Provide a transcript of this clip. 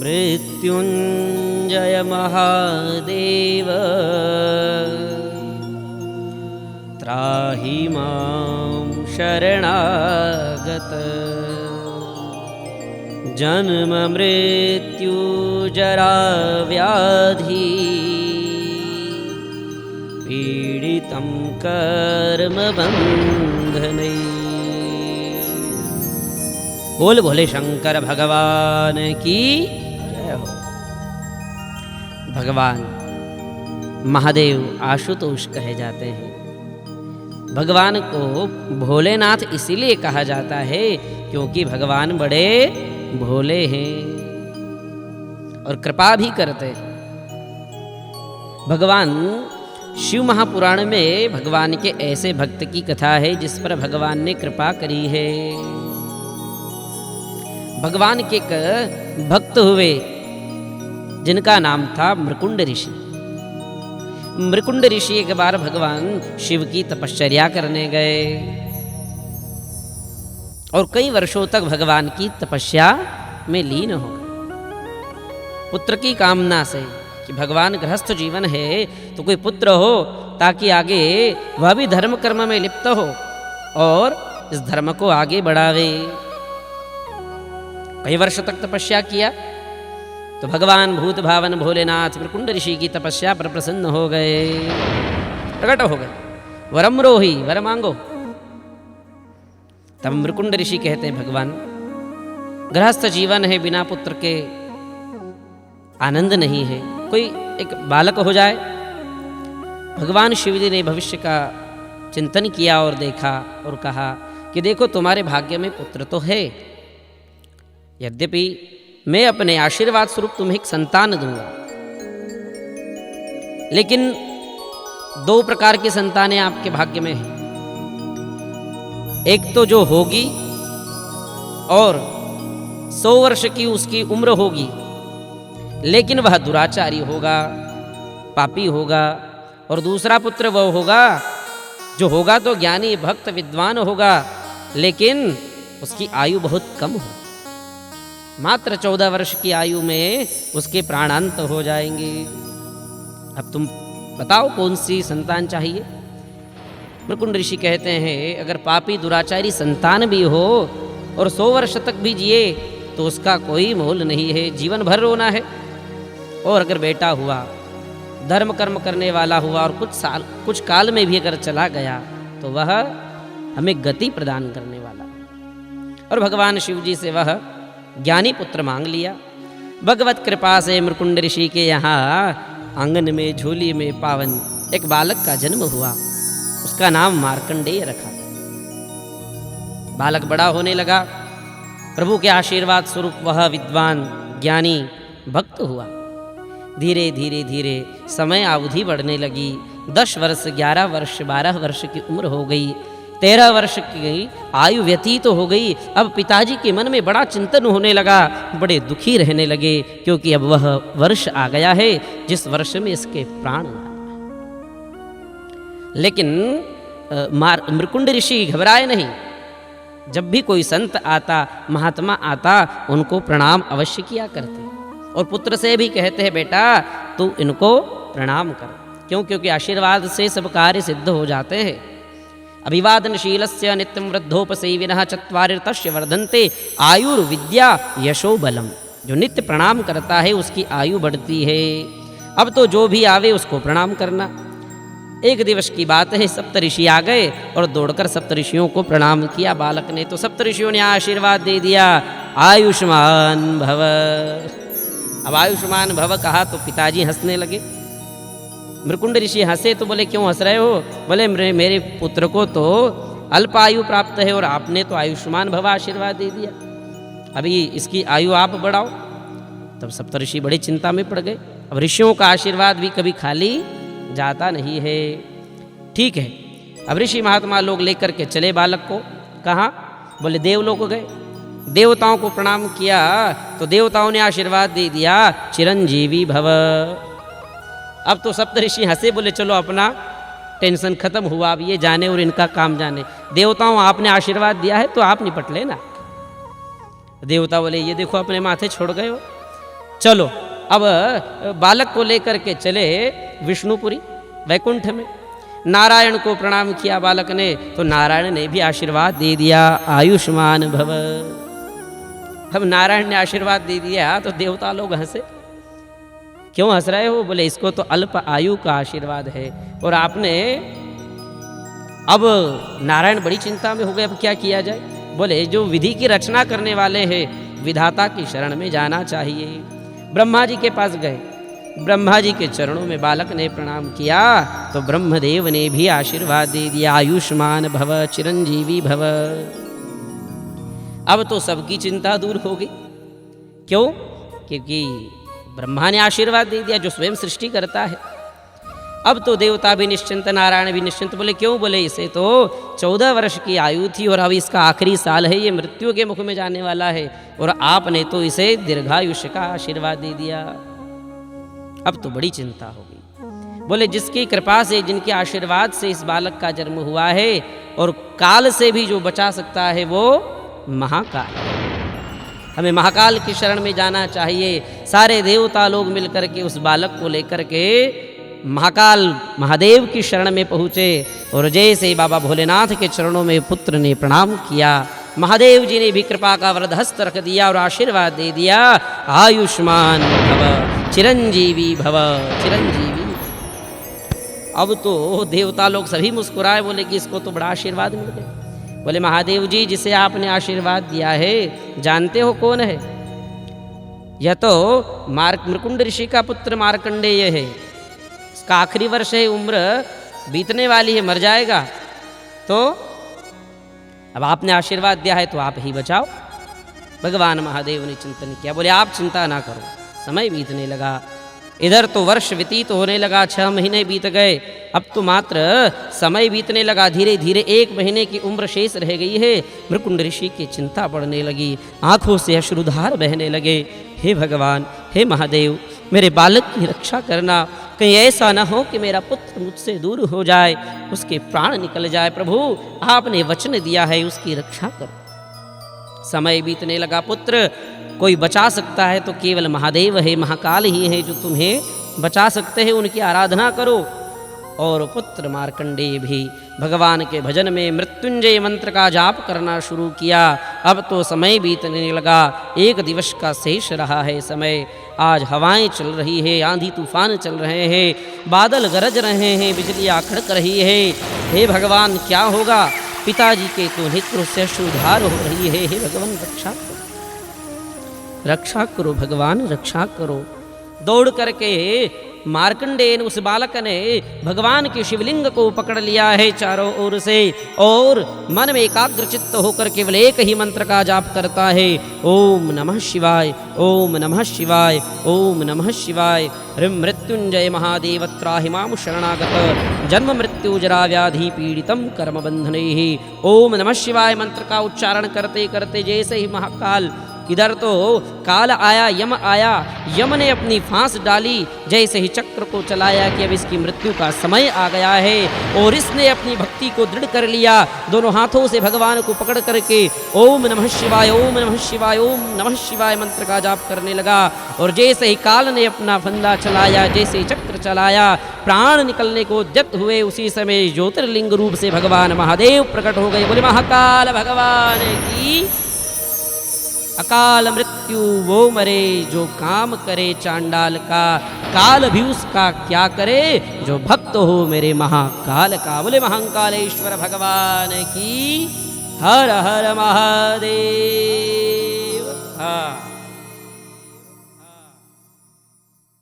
मृत्युंजय महादेव त्राहि मां शरणागत जन्म मृत्यु जरा व्याधि पीडितं कर्म बंधनै। बोल भोले शंकर भगवान की जय हो। भगवान महादेव आशुतोष कहे जाते हैं। भगवान को भोलेनाथ इसीलिए कहा जाता है क्योंकि भगवान बड़े भोले हैं और कृपा भी करते हैं। भगवान शिव महापुराण में भगवान के ऐसे भक्त की कथा है जिस पर भगवान ने कृपा करी है। भगवान के एक भक्त हुए जिनका नाम था मृकुंड ऋषि। मृकुंड ऋषि एक बार भगवान शिव की तपश्चर्या करने गए और कई वर्षों तक भगवान की तपस्या में लीन हो गए। पुत्र की कामना से कि भगवान गृहस्थ जीवन है तो कोई पुत्र हो ताकि आगे वह भी धर्म कर्म में लिप्त हो और इस धर्म को आगे बढ़ावे। कई वर्ष तक तपस्या किया तो भगवान भूत भावन भोलेनाथ मृकुंड ऋषि की तपस्या पर प्रसन्न हो गए, प्रकट हो गए। वरम रोहि, वर मांगो। तब मृकुंड ऋषि कहते हैं भगवान गृहस्थ जीवन है, बिना पुत्र के आनंद नहीं है, कोई एक बालक हो जाए। भगवान शिव जी ने भविष्य का चिंतन किया और देखा और कहा कि देखो तुम्हारे भाग्य में पुत्र तो है, यद्यपि मैं अपने आशीर्वाद स्वरूप तुम्हें एक संतान दूंगा, लेकिन दो प्रकार की संतानें आपके भाग्य में हैं। एक तो जो होगी और 100 वर्ष की उसकी उम्र होगी, लेकिन वह दुराचारी होगा, पापी होगा। और दूसरा पुत्र वह होगा जो होगा तो ज्ञानी भक्त विद्वान होगा, लेकिन उसकी आयु बहुत कम हो, मात्र 14 वर्ष की आयु में उसके प्राणांत हो जाएंगे। अब तुम बताओ कौन सी संतान चाहिए? मृकुंड ऋषि कहते हैं अगर पापी दुराचारी संतान भी हो और 100 वर्ष तक भी जिए तो उसका कोई मोल नहीं है, जीवन भर रोना है। और अगर बेटा हुआ, धर्म कर्म करने वाला हुआ और कुछ काल में भी अगर चला गया तो वह हमें गति प्रदान करने वाला। और भगवान शिव जी से वह ज्ञानी पुत्र मांग लिया। भगवत कृपा से मृकुंड ऋषि के यहाँ आंगन में झोली में पावन एक बालक का जन्म हुआ। उसका नाम मार्कंडेय रखा। बालक बड़ा होने लगा, प्रभु के आशीर्वाद स्वरूप वह विद्वान ज्ञानी भक्त हुआ। धीरे धीरे धीरे समय अवधि बढ़ने लगी। 10 वर्ष, 11 वर्ष, 12 वर्ष की उम्र हो गई, 13 वर्ष की आयु व्यतीत हो गई। अब पिताजी के मन में बड़ा चिंतन होने लगा, बड़े दुखी रहने लगे क्योंकि अब वह वर्ष आ गया है जिस वर्ष में इसके प्राण आए। लेकिन मृकुंड ऋषि घबराए नहीं। जब भी कोई संत आता, महात्मा आता, उनको प्रणाम अवश्य किया करते और पुत्र से भी कहते हैं बेटा तू इनको प्रणाम कर। क्यों? क्योंकि आशीर्वाद से सब कार्य सिद्ध हो जाते हैं। अभिवादनशीलस्य नित्यं वृद्धोपसेविनः चत्वारिर्तस्य वर्धन्ते आयुर्विद्या यशो बलम। जो नित्य प्रणाम करता है उसकी आयु बढ़ती है। अब तो जो भी आवे उसको प्रणाम करना। एक दिवस की बात है, सप्तऋषि आ गए और दौड़कर सप्तऋषियों को प्रणाम किया बालक ने। तो सप्तऋषियों ने आशीर्वाद दे दिया, आयुष्मान भव। अब आयुष्मान भव कहा तो पिताजी हंसने लगे। मृकुंड ऋषि हंसे तो बोले क्यों हंस रहे हो? बोले मेरे पुत्र को तो अल्प आयु प्राप्त है और आपने तो आयुष्मान भव आशीर्वाद दे दिया, अभी इसकी आयु आप बढ़ाओ। तब सप्तऋषि बड़ी चिंता में पड़ गए। अब ऋषियों का आशीर्वाद भी कभी खाली जाता नहीं है। ठीक है, अब ऋषि महात्मा लोग लेकर के चले बालक को। कहाँ? बोले देवलोक गए। देवताओं को प्रणाम किया तो देवताओं ने आशीर्वाद दे दिया, चिरंजीवी भव। अब तो सप्तऋषि हंसे, बोले चलो अपना टेंशन खत्म हुआ, अब ये जाने और इनका काम जाने। देवताओं आपने आशीर्वाद दिया है तो आप निपट लेना। देवता बोले ये देखो अपने माथे छोड़ गए हो, चलो अब बालक को लेकर के चले विष्णुपुरी वैकुंठ में। नारायण को प्रणाम किया बालक ने, तो नारायण ने भी आशीर्वाद दे दिया, आयुष्मान भव। अब नारायण ने आशीर्वाद दे दिया तो देवता लोग हंसे। क्यों हंस रहे हो? बोले इसको तो अल्प आयु का आशीर्वाद है। और आपने, अब नारायण बड़ी चिंता में हो गए, अब क्या किया जाए? बोले जो विधि की रचना करने वाले हैं, विधाता की शरण में जाना चाहिए। ब्रह्मा जी के पास गए, ब्रह्मा जी के चरणों में बालक ने प्रणाम किया, तो ब्रह्मदेव ने भी आशीर्वाद दे दिया, आयुष्मान भव, चिरंजीवी भव। अब तो सबकी चिंता दूर हो गई। क्यों? क्योंकि ब्रह्मा ने आशीर्वाद दे दिया, जो स्वयं सृष्टि करता है। अब तो देवता भी निश्चिंत, नारायण भी निश्चिंत। बोले क्यों? बोले इसे तो 14 वर्ष की आयु थी और अब इसका आखिरी साल है, ये मृत्यु के मुख में जाने वाला है, और आपने तो इसे दीर्घायुष्य का आशीर्वाद दे दिया। अब तो बड़ी चिंता हो गई। बोले जिसकी कृपा से, जिनके आशीर्वाद से इस बालक का जन्म हुआ है, और काल से भी जो बचा सकता है वो महाकाल। हमें महाकाल की शरण में जाना चाहिए। सारे देवता लोग मिलकर के उस बालक को लेकर के महाकाल महादेव की शरण में पहुँचे, और जैसे बाबा भोलेनाथ के चरणों में पुत्र ने प्रणाम किया, महादेव जी ने भी कृपा का वरद हस्त रख दिया और आशीर्वाद दे दिया, आयुष्मान भव, चिरंजीवी भव, चिरंजीवी। अब तो देवता लोग सभी मुस्कुराए, बोले कि इसको तो बड़ा आशीर्वाद मिल गया। बोले महादेव जी, जिसे आपने आशीर्वाद दिया है जानते हो कौन है? यह तो मृकुंड ऋषि का पुत्र मार्कंडेय है। इसका आखिरी वर्ष है, उम्र बीतने वाली है, मर जाएगा। तो अब आपने आशीर्वाद दिया है तो आप ही बचाओ। भगवान महादेव ने चिंतन किया, बोले आप चिंता ना करो। समय बीतने लगा, इधर तो वर्ष व्यतीत होने लगा, 6 महीने बीत गए, अब तो मात्र समय बीतने लगा। धीरे धीरे 1 महीने की उम्र शेष रह गई है। मृकुंड ऋषि की चिंता बढ़ने लगी, आंखों से अश्रुधार बहने लगे। हे भगवान, हे महादेव, मेरे बालक की रक्षा करना, कहीं ऐसा न हो कि मेरा पुत्र मुझसे दूर हो जाए, उसके प्राण निकल जाए। प्रभु आपने वचन दिया है, उसकी रक्षा करो। समय बीतने लगा, पुत्र कोई बचा सकता है तो केवल महादेव है, महाकाल ही है जो तुम्हें बचा सकते हैं, उनकी आराधना करो। और पुत्र मार्कंडेय भी भगवान के भजन में मृत्युंजय मंत्र का जाप करना शुरू किया। अब तो समय बीतने लगा, 1 दिवस का शेष रहा है समय। आज हवाएं चल रही है, आंधी तूफान चल रहे हैं, बादल गरज रहे हैं, बिजलियां खड़क रही है। हे भगवान क्या होगा? पिताजी के तो नेत्रों से अश्रुधार हो रही है। हे भगवान रक्षा करो, रक्षा करो भगवान, रक्षा करो। दौड़ करके मार्कंडेय उस बालक ने भगवान के शिवलिंग को पकड़ लिया है चारों ओर से, और मन में एकाग्र चित्त होकर केवल एक ही मंत्र का जाप करता है, ओम नमः शिवाय, ओम नमः शिवाय, ओम नमः शिवाय। ह्रीं मृत्युंजय महादेव त्राहि मां शरणागत, जन्म मृत्यु जरा व्याधि पीड़ितम कर्म बंधनैः। ओम नमः शिवाय मंत्र का उच्चारण करते करते जैसे ही महाकाल, इधर तो काल आया, यम आया, यम ने अपनी फांस डाली, जैसे ही चक्र को चलाया कि अब इसकी मृत्यु का समय आ गया है, और इसने अपनी भक्ति को दृढ़ कर लिया। दोनों हाथों से भगवान को पकड़ करके ओम नमः शिवाय, ओम नमः शिवाय, ओम नमः शिवाय मंत्र का जाप करने लगा। और जैसे ही काल ने अपना फंदा चलाया, जैसे ही चक्र चलाया, प्राण निकलने को उद्यत हुए, उसी समय ज्योतिर्लिंग रूप से भगवान महादेव प्रकट हो गए। बोले महाकाल भगवान की। अकाल मृत्यु वो मरे जो काम करे चांडाल का, काल भी उसका क्या करे जो भक्त हो मेरे महाकाल का। बोले महाकालेश्वर भगवान की। हर हर महादेव।